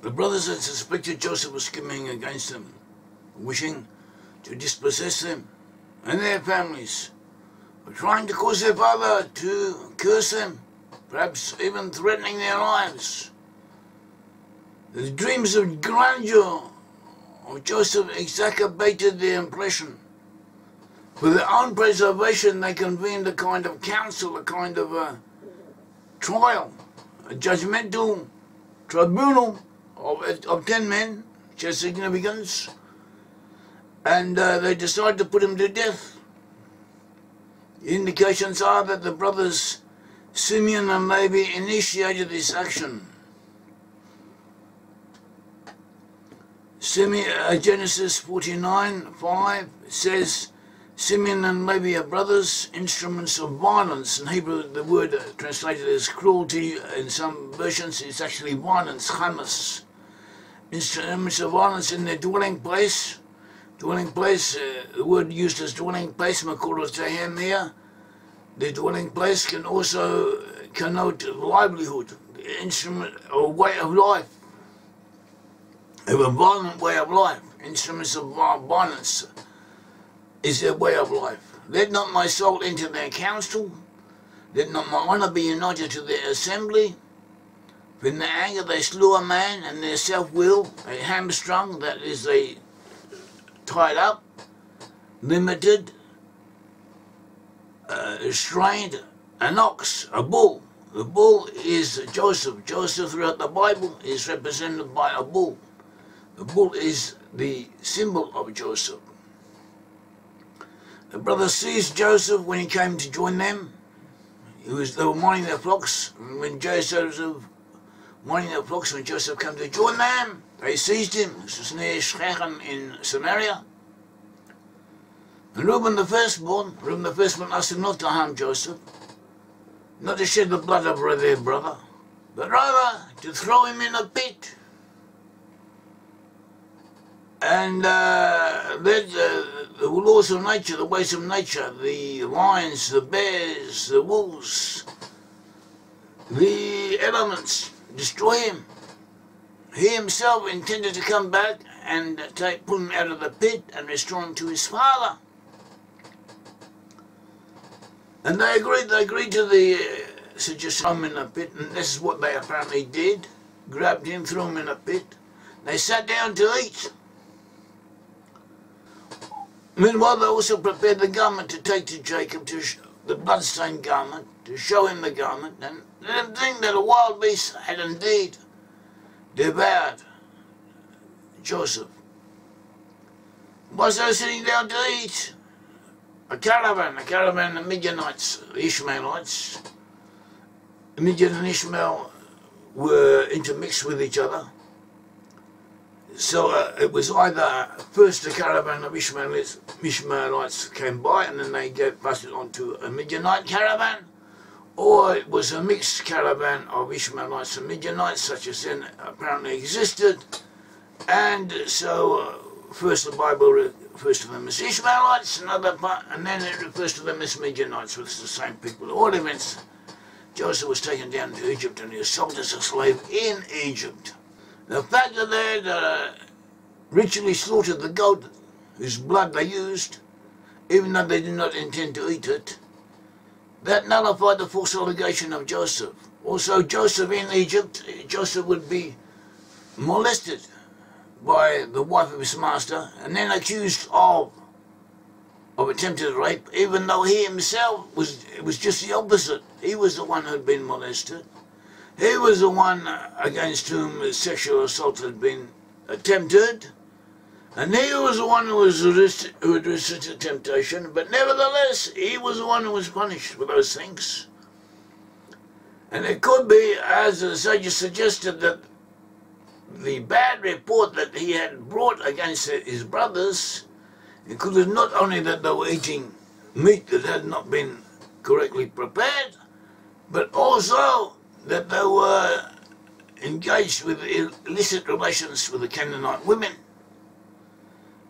The brothers had suspected Joseph was scheming against them, wishing to dispossess them and their families, were trying to cause their father to curse them, perhaps even threatening their lives. The dreams of grandeur of Joseph exacerbated their impression. For their own preservation, they convened a kind of council, a kind of a trial, a judgmental tribunal of 10 men, which has significance, and they decided to put him to death. The indications are that the brothers Simeon and Levi initiated this action. Genesis 49:5 says, Simeon and Levi are brothers, instruments of violence. In Hebrew, the word translated as cruelty, in some versions it's actually violence, chamas. Instruments of violence in their dwelling place. Dwelling place, the word used as dwelling place, makoroteihem here. The dwelling place can also connote livelihood, instrument or way of life. Of a violent way of life. Instruments of violence is their way of life. Let not my soul enter their council. Let not my honour be united to their assembly. For in their anger they slew a man, and their self-will, a hamstrung, that is, they tied up, limited, restrained, an ox, a bull. The bull is Joseph. Joseph throughout the Bible is represented by a bull. The bull is the symbol of Joseph. The brothers seized Joseph when he came to join them. They were minding their flocks. When Joseph came to join them, they seized him. This was near Shechem in Samaria. And Reuben the firstborn asked him not to harm Joseph, not to shed the blood of their brother, but rather to throw him in a pit. And the laws of nature, the ways of nature, the lions, the bears, the wolves, the elements, destroy him. He himself intended to come back and pull him out of the pit and restore him to his father. And they agreed to the suggestion of him in a pit, and this is what they apparently did. Grabbed him, threw him in a pit. They sat down to eat. Meanwhile, they also prepared the garment to take to Jacob, the bloodstained garment, to show him the garment, and let him think that a wild beast had indeed devoured Joseph. Whilst they were sitting down to eat, a caravan of Midianites, the Ishmaelites. Midian and Ishmael were intermixed with each other. So it was either first a caravan of Ishmaelites came by, and then they passed it on to a Midianite caravan, or it was a mixed caravan of Ishmaelites and Midianites, such as then apparently existed. And so first the Bible refers to them as Ishmaelites, and then it refers to them as Midianites, which is the same people. At all events, Joseph was taken down to Egypt and he was sold as a slave in Egypt. The fact that they had ritually slaughtered the goat whose blood they used, even though they did not intend to eat it, that nullified the false allegation of Joseph. Also, Joseph in Egypt, Joseph would be molested by the wife of his master and then accused of attempted rape, even though he himself it was just the opposite. He was the one who had been molested. He was the one against whom sexual assault had been attempted, and he was the one who had resisted temptation, but nevertheless, he was the one who was punished for those things. And it could be, as the sages suggested, that the bad report that he had brought against his brothers included not only that they were eating meat that had not been correctly prepared, but also that they were engaged with illicit relations with the Canaanite women.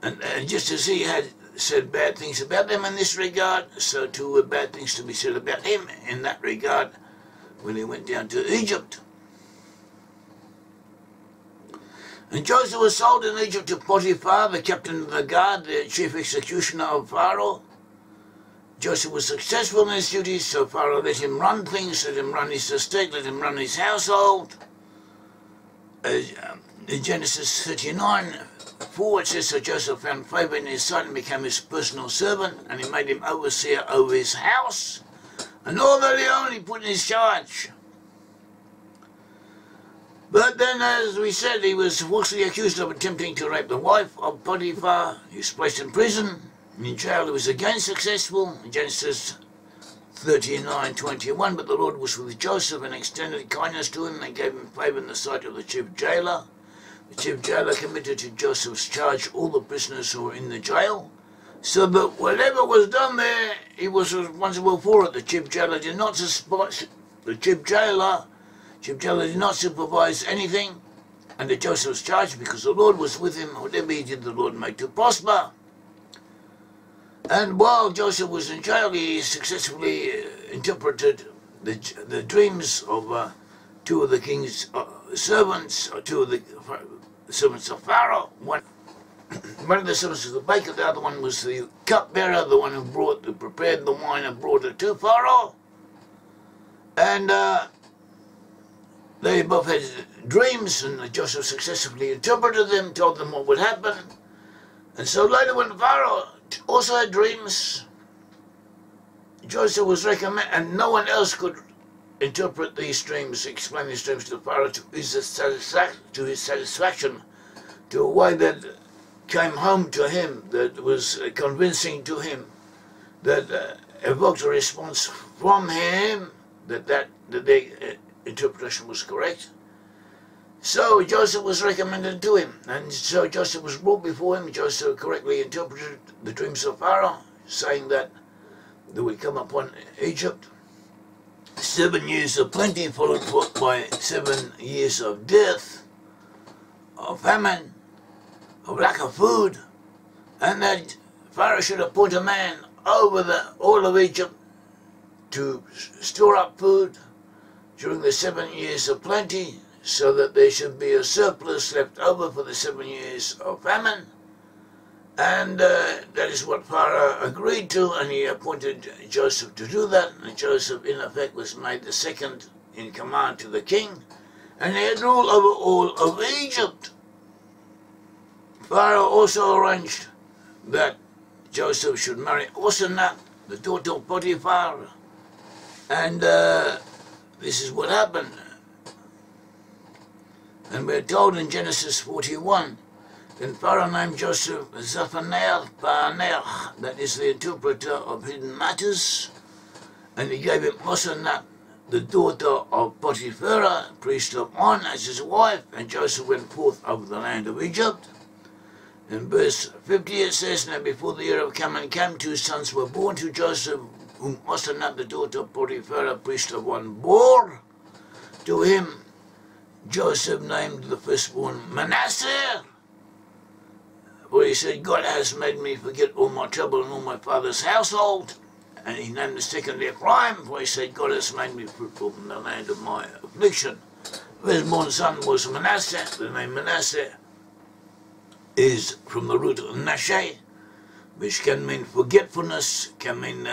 And just as he had said bad things about them in this regard, so too were bad things to be said about him in that regard when he went down to Egypt. And Joseph was sold in Egypt to Potiphar, the captain of the guard, the chief executioner of Pharaoh. Joseph was successful in his duties, so Pharaoh let him run things, let him run his estate, let him run his household. In Genesis 39:4 it says, so Joseph found favour in his sight and became his personal servant, and he made him overseer over his house, and all that he owned he put in his charge. But then, as we said, he was falsely accused of attempting to rape the wife of Potiphar. He was placed in prison. In jail he was again successful. In Genesis 39:21, but the Lord was with Joseph and extended kindness to him and gave him favour in the sight of the chief jailer. The chief jailer committed to Joseph's charge all the prisoners who were in the jail, so that whatever was done there, he was responsible for it. The chief jailer did not did not supervise anything under Joseph's charge, because the Lord was with him. Whatever he did, the Lord made to prosper. And while Joseph was in jail, he successfully interpreted the dreams of two of the king's servants, or two of the servants of Pharaoh. One of the servants was the baker, the other one was the cupbearer, the one who prepared the wine and brought it to Pharaoh. And they both had dreams, and Joseph successfully interpreted them, told them what would happen. And so later, when Pharaoh also had dreams, Joseph was recommended, and no one else could interpret these dreams, explain these dreams to Pharaoh to his satisfaction, to a way that came home to him, that was convincing to him, that evoked a response from him, that the interpretation was correct. So Joseph was recommended to him, and so Joseph was brought before him. Joseph correctly interpreted the dreams of Pharaoh, saying that there would come upon Egypt 7 years of plenty, followed by 7 years of death, of famine, of lack of food, and that Pharaoh should appoint a man over all of Egypt to store up food during the 7 years of plenty, so that there should be a surplus left over for the 7 years of famine. And that is what Pharaoh agreed to, and he appointed Joseph to do that. And Joseph, in effect, was made the second in command to the king, and he had rule over all of Egypt. Pharaoh also arranged that Joseph should marry Asenath, the daughter of Potiphar, and this is what happened. And we're told in Genesis 41, then Pharaoh named Joseph Zaphaneah-Paaneah, that is the interpreter of hidden matters, and he gave him Asenath, the daughter of Potiphar, priest of On, as his wife, and Joseph went forth over the land of Egypt. In verse 50 it says, now before the year of famine came, 2 sons were born to Joseph, whom Asenath, the daughter of Potiphar, priest of On, bore. To him Joseph named the firstborn Manasseh, for he said, God has made me forget all my trouble and all my father's household. And he named the second Ephraim, for he said, God has made me fruitful in the land of my affliction. The firstborn son was Manasseh. The name Manasseh is from the root of Nashe, which can mean forgetfulness, can mean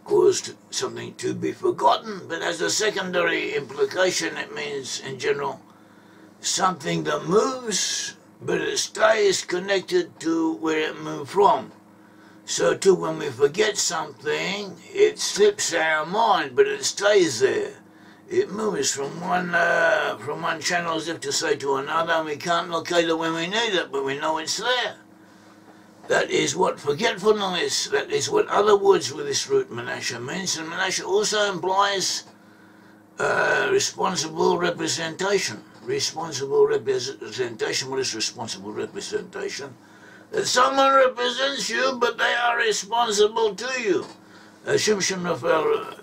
caused something to be forgotten, but as a secondary implication it means in general something that moves, but it stays connected to where it moved from. So too, when we forget something, it slips our mind, but it stays there. It moves from one channel, as if to say, to another, and we can't locate it when we need it, but we know it's there. That is what forgetfulness is. That is what other words with this root Manasseh means. And Manasseh also implies responsible representation. Responsible representation. What is responsible representation? That someone represents you, but they are responsible to you. Shimshon Raphael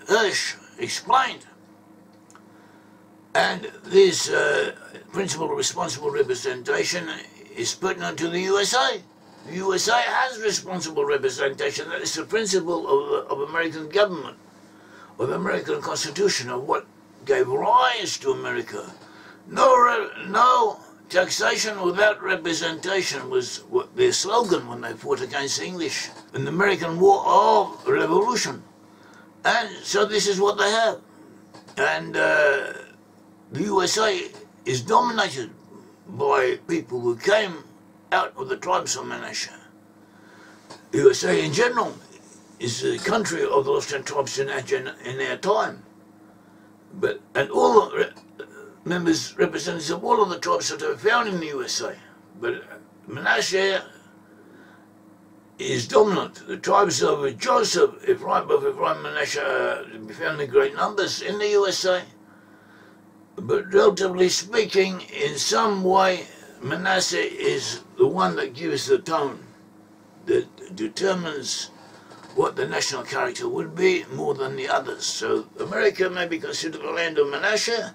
Hirsch explained. And this principle of responsible representation is pertinent to the USA. The USA has responsible representation. That is the principle of American government, of the American Constitution, of what gave rise to America. No Taxation without representation was their slogan when they fought against the English in the American War of Revolution. And so this is what they have. And the USA is dominated by people who came out of the tribes of Manasseh. The USA in general is the country of the lost tribes in our time. And all members, representatives of all of the tribes that are found in the USA. But Manasseh is dominant. The tribes of Joseph, Ephraim, Manasseh are found in great numbers in the USA. But relatively speaking, in some way, Manasseh is the one that gives the tone, that determines what the national character would be more than the others. So America may be considered the land of Manasseh.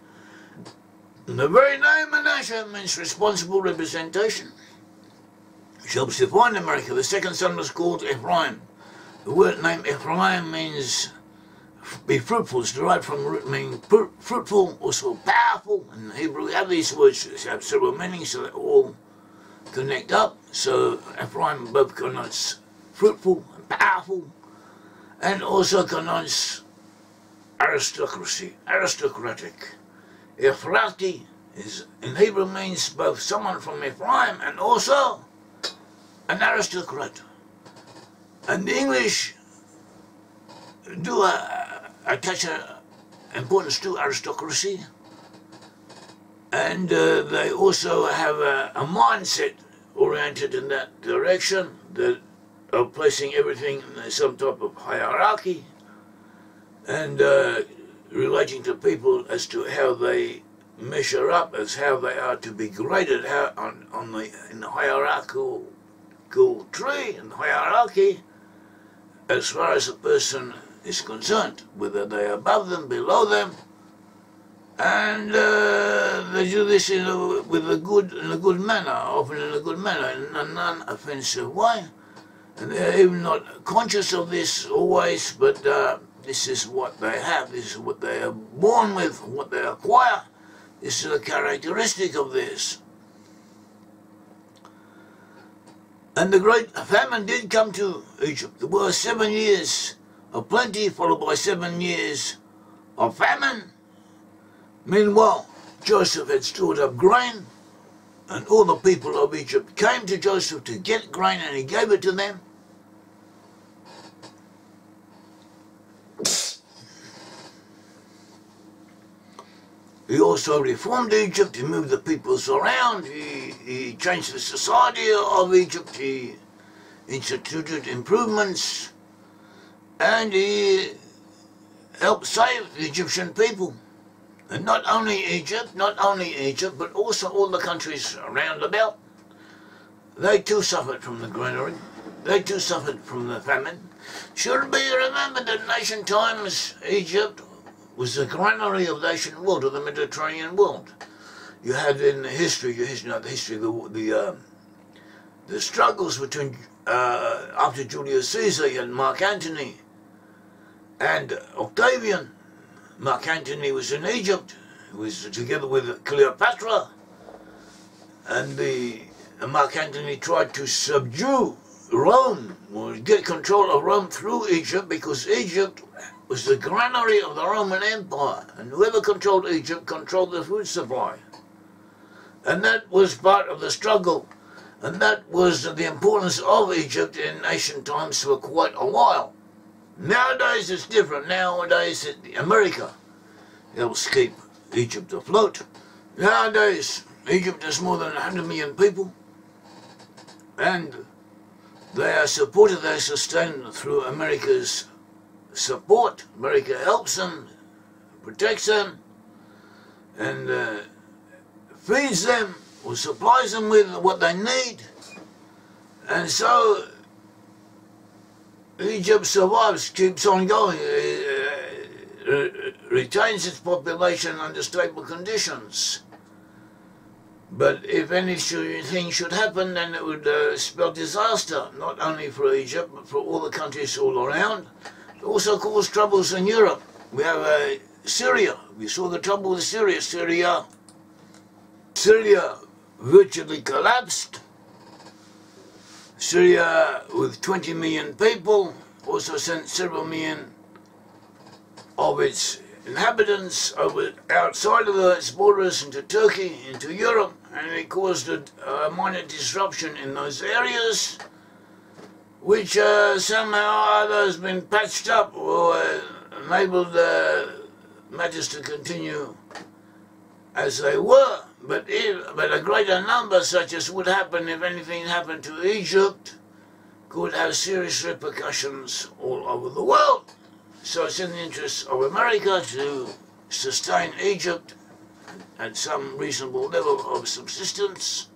And the very name Manasseh means responsible representation, which helps define America. The second son was called Ephraim. The word name Ephraim means be fruitful. It's derived from the root meaning fruitful, also powerful. In Hebrew, we have these words that have several meanings, so they all connect up. So Ephraim both connotes fruitful and powerful, and also connotes aristocracy, aristocratic. Ephrati is in Hebrew means both someone from Ephraim and also an aristocrat. And the English do attach importance to aristocracy, and they also have a mindset oriented in that direction, that of placing everything in some type of hierarchy, and relating to people as to how they measure up, as how they are to be graded in the hierarchical tree and hierarchy, as far as a person is concerned, whether they are above them, below them, and they do this in a good manner, often in a good manner, in a non-offensive way, and they're even not conscious of this always, but this is what they have, this is what they are born with, what they acquire. This is a characteristic of this. And the great famine did come to Egypt. There were 7 years of plenty, followed by 7 years of famine. Meanwhile, Joseph had stored up grain, and all the people of Egypt came to Joseph to get grain, and he gave it to them. He also reformed Egypt. He moved the peoples around. He changed the society of Egypt. He instituted improvements, and he helped save the Egyptian people. And not only Egypt, but also all the countries around about. They too suffered from the granary. They too suffered from the famine. Should be remembered that in ancient times, Egypt was the granary of the ancient world, of the Mediterranean world. You had in the history, the struggles between, after Julius Caesar and Mark Antony and Octavian. Mark Antony was in Egypt, he was together with Cleopatra, and Mark Antony tried to subdue Rome, or get control of Rome through Egypt, because Egypt was the granary of the Roman Empire, and whoever controlled Egypt controlled the food supply. And that was part of the struggle, and that was the importance of Egypt in ancient times for quite a while. Nowadays it's different. Nowadays America helps keep Egypt afloat. Nowadays Egypt has more than 100 million people, and they are supported, they are sustained through America's support. America helps them, protects them, and feeds them or supplies them with what they need. And so Egypt survives, keeps on going, retains its population under stable conditions. But if anything should happen, then it would spell disaster, not only for Egypt, but for all the countries all around. It also cause troubles in Europe. We have Syria. We saw the trouble with Syria. Syria virtually collapsed. Syria, with 20 million people, also sent several million of its inhabitants outside of its borders into Turkey, into Europe, and it caused a minor disruption in those areas, which somehow or other has been patched up or enabled matters to continue as they were. But a greater number, such as would happen if anything happened to Egypt, could have serious repercussions all over the world. So it's in the interest of America to sustain Egypt at some reasonable level of subsistence,